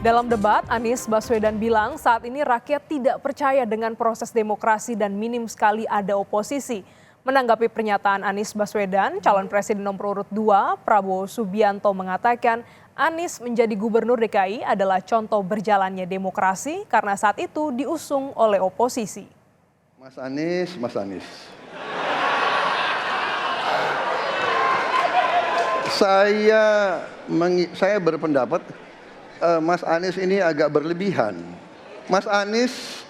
Dalam debat, Anies Baswedan bilang saat ini rakyat tidak percaya dengan proses demokrasi dan minim sekali ada oposisi. Menanggapi pernyataan Anies Baswedan, calon presiden nomor urut 2, Prabowo Subianto mengatakan Anies menjadi gubernur DKI adalah contoh berjalannya demokrasi karena saat itu diusung oleh oposisi. Mas Anies. Saya berpendapat Mas Anies ini agak berlebihan. Mas Anies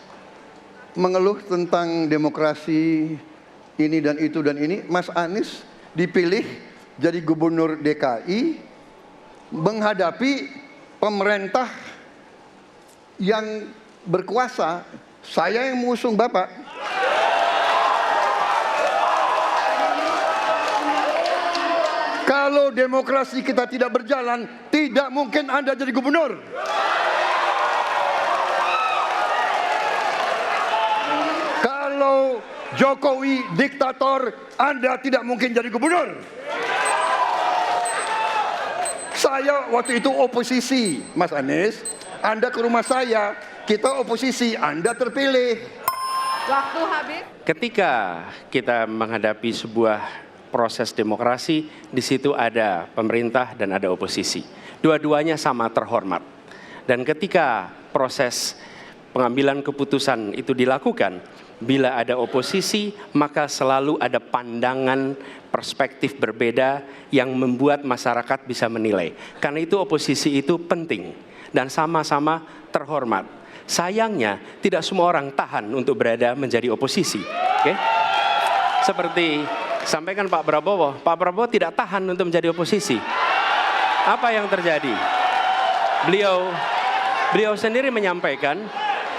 mengeluh tentang demokrasi ini dan itu dan ini. Mas Anies dipilih jadi gubernur DKI menghadapi pemerintah yang berkuasa. Saya yang mengusung Bapak. Kalau demokrasi kita tidak berjalan, tidak mungkin Anda jadi gubernur. Kalau Jokowi diktator, Anda tidak mungkin jadi gubernur. Saya waktu itu oposisi, Mas Anies. Anda ke rumah saya, kita oposisi, Anda terpilih. Waktu habis. Ketika kita menghadapi sebuah proses demokrasi, di situ ada pemerintah dan ada oposisi. Dua-duanya sama terhormat. Dan ketika proses pengambilan keputusan itu dilakukan, bila ada oposisi, maka selalu ada pandangan perspektif berbeda yang membuat masyarakat bisa menilai. Karena itu oposisi itu penting dan sama-sama terhormat. Sayangnya tidak semua orang tahan untuk berada menjadi oposisi. Oke? Seperti sampaikan Pak Prabowo tidak tahan untuk menjadi oposisi. Apa yang terjadi? Beliau sendiri menyampaikan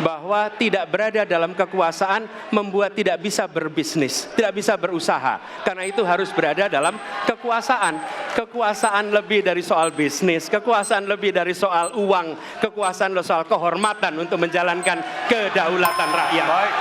bahwa tidak berada dalam kekuasaan membuat tidak bisa berbisnis, tidak bisa berusaha. Karena itu harus berada dalam kekuasaan. Kekuasaan lebih dari soal bisnis, kekuasaan lebih dari soal uang, kekuasaan soal kehormatan untuk menjalankan kedaulatan rakyat. Baik.